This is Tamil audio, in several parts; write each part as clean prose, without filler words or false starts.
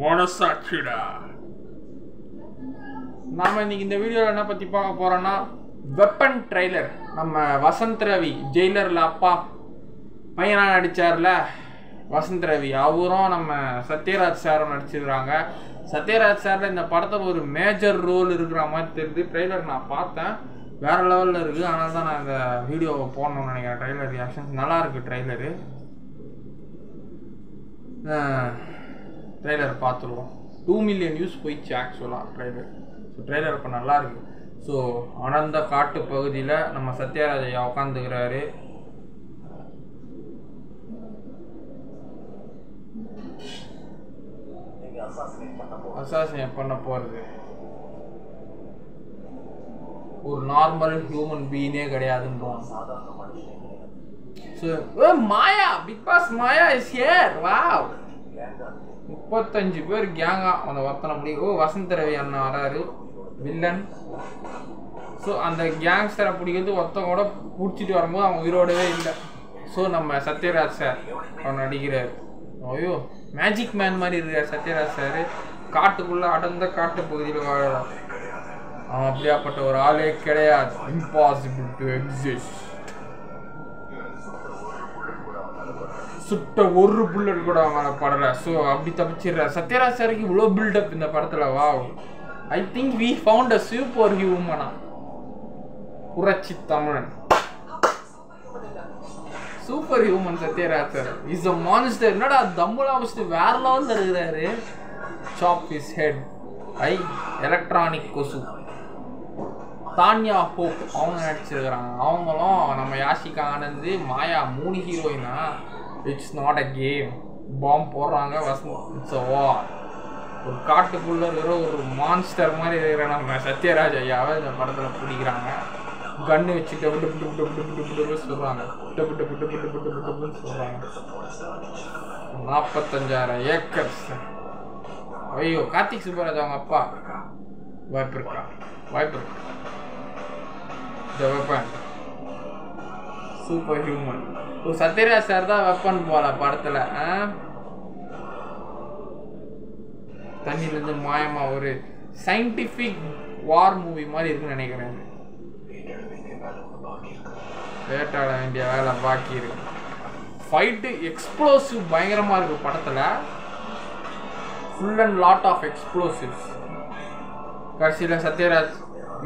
மனசாட்சிடா. நாம இன்னைக்கு இந்த வீடியோவில் என்ன பற்றி பார்க்க போகிறோன்னா வெப்பன் ட்ரெய்லர். நம்ம வசந்த் ரவி ஜெயிலரில் அப்பா பையனாக நடித்தார்ல வசந்த் ரவி, அவரும் நம்ம சத்யராஜ் சாரும் நடிச்சிருக்கிறாங்க. சத்யராஜ் சாரில் இந்த படத்தில் ஒரு மேஜர் ரோல் இருக்கிற மாதிரி தெரியுது. ட்ரெய்லர் நான் பார்த்தேன், வேறு லெவலில் இருக்குது. அதனால தான் நான் இந்த வீடியோவை போடணும்னு நினைக்கிறேன். ட்ரெய்லர் ரியாக்ஷன்ஸ் நல்லாயிருக்கு. ட்ரெய்லர் பார்த்துருவோம். 2 மில்லியன் வியூஸ் போயிடுச்சு ஆக்சுவலாக ட்ரெய்லர். ஸோ ட்ரெய்லர் இப்போ நல்லாயிருக்கு. ஸோ அனந்த காட்டு பகுதியில் நம்ம சத்யராஜ் ஐயா உட்காந்துக்கிறாரு. அசாசினேட் பண்ண போகிறது ஒரு நார்மல் ஹியூமன் பீயிங்கே கிடையாதுன்றான். Maya, big boss Maya is here. Wow, 35 பேர் கேங்கா அந்த வர்த்தனை முடி. வசந்த் ரவி அண்ணா வராரு, வில்லன். ஸோ அந்த கேங்ஸ்டரை பிடிக்கிறது ஒருத்தவங்க கூட பிடிச்சிட்டு வரும்போது அவங்க உயிரோடவே இல்லை. ஸோ நம்ம சத்யராஜ் சார் அவர் நடிக்கிறார். ஐயோ, மேஜிக் மேன் மாதிரி இருக்கார் சத்யராஜ் சார். காட்டுக்குள்ளே அடர்ந்த காட்டு பகுதியில் வாழலாம். அவன் அப்படியாப்பட்ட ஒரு ஆளே கிடையாது. Impossible to exist. சுட்ட ஒரு புல்லட் கூட அவன் படலை. ஸோ அப்படி தப்பிச்சிடுறார் சத்யராஜ் சாருக்கு. இவ்வளோ பில்டப் இந்த படத்தில். Wow, I think we found a super ஹியூமனா. புரட்சி தமிழன், super human Sathyaraj sir is a monster. என்னடா தம்முலாம் வச்சுட்டு வேற லெவலில் இருக்கிறாரு. சாப் இஸ் ஹெட். எலக்ட்ரானிக் கொசு. தான்யா ஹோப் அவங்க நடிச்சிருக்கிறாங்க. அவங்களும் நம்ம யாஷிகா ஆனந்த், மாயா 3 ஹீரோயினா. It's not a game. பாம்பு போடுறாங்க. இட்ஸ் அ வார். ஒரு காட்டுக்குள்ளே இருக்கிற ஒரு மான்ஸ்டர் மாதிரி இருக்கிற நம்ம சத்யராஜ் ஐயாவை இந்த படத்தில் பிடிக்கிறாங்க. கன்று வச்சு டப்பு டப்பு டப்பு டப்பு டப்பு டப்பு டப்பு சொல்கிறாங்க. டப்பு டப்பு டப்பு டப்பு டப்பு டப்புன்னு சொல்கிறாங்க. 45,000 ஏக்கர்ஸ். ஐயோ, கார்த்திக் சுப்பராஜ் அவங்க அப்பா. வாய்ப்பு இருக்கா? வாய்ப்பு இருக்கு. த weapon, super human. Sathyaraj sir தான் வெப்பன் போல படத்தில். தண்ணியிலேருந்து மாயமா ஒரு சயின்டிஃபிக் வார் மூவி மாதிரி இருக்குன்னு நினைக்கிறேன். வேட்டாட வேண்டிய வேலை பாக்கி இருக்கு. ஃபைட்டு எக்ஸ்ப்ளோசிவ் பயங்கரமாக இருக்கு படத்தில். Full and lot of explosives. கடைசியில் சத்யராஜ்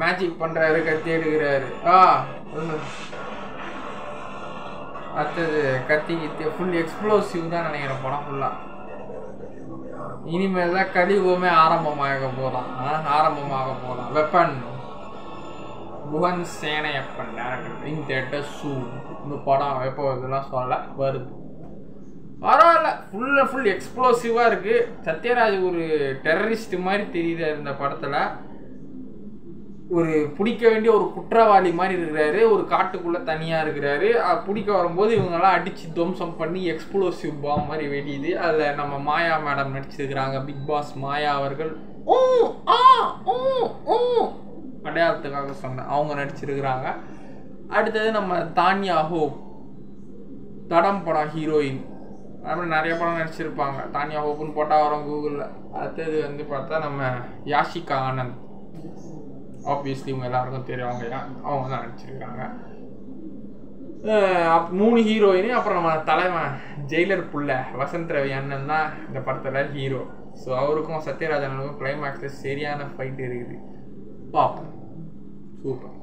மேஜிக் பண்ணுறாரு, கத்தி எடுக்கிறாரு. அடுத்தது கத்தி கித்தி ஃபுல் எக்ஸ்ப்ளோசிவ் தான் நினைக்கிறேன் படம் ஃபுல்லாக. இனிமேல் தான் கலியுகமே ஆரம்பமாக போகலாம். Weapon, Bhuvan Senniappan director. In theatre soon. இந்த படம் எப்போ வருதுலாம் சொல்ல வருது. பரவாயில்ல, ஃபுல் எக்ஸ்ப்ளோசிவாக இருக்குது. சத்யராஜ் ஒரு டெரரிஸ்ட் மாதிரி தெரியுது இந்த படத்தில். ஒரு பிடிக்க வேண்டிய ஒரு குற்றவாளி மாதிரி இருக்கிறாரு. ஒரு காட்டுக்குள்ளே தனியாக இருக்கிறாரு. பிடிக்க வரும்போது இவங்கெல்லாம் அடித்து துவம்சம் பண்ணி எக்ஸ்ப்ளோசிவ் பாம் மாதிரி வெடியுது. அதில் நம்ம மாயா மேடம் நடிச்சிருக்கிறாங்க. பிக் பாஸ் மாயா அவர்கள். அடையாளத்துக்காக சொன்னேன், அவங்க நடிச்சிருக்கிறாங்க. அடுத்தது நம்ம தான்யா ஹோப், தடம் படம் ஹீரோயின். அப்படி நிறைய படம் நடிச்சிருப்பாங்க. தான்யா ஹோப்புன்னு போட்டால் வரும் கூகுளில். அடுத்தது வந்து பார்த்தா நம்ம யாஷிகா ஆனந்த். ஆப்வியஸ்லி இவங்க எல்லாருக்கும் தெரியும், அவங்க தான் நடிச்சிருக்காங்க. 3 ஹீரோயினு. அப்புறம் நம்ம தலைவன் ஜெயிலர் புள்ள வசந்த் ரவி அண்ணன் தான் இந்த படத்தில் ஹீரோ. ஸோ அவருக்கும் சத்யராஜனுக்கும் கிளைமேக்ஸில் சரியான ஃபைட் இருக்குது. பார்ப்போம். சூப்பர்.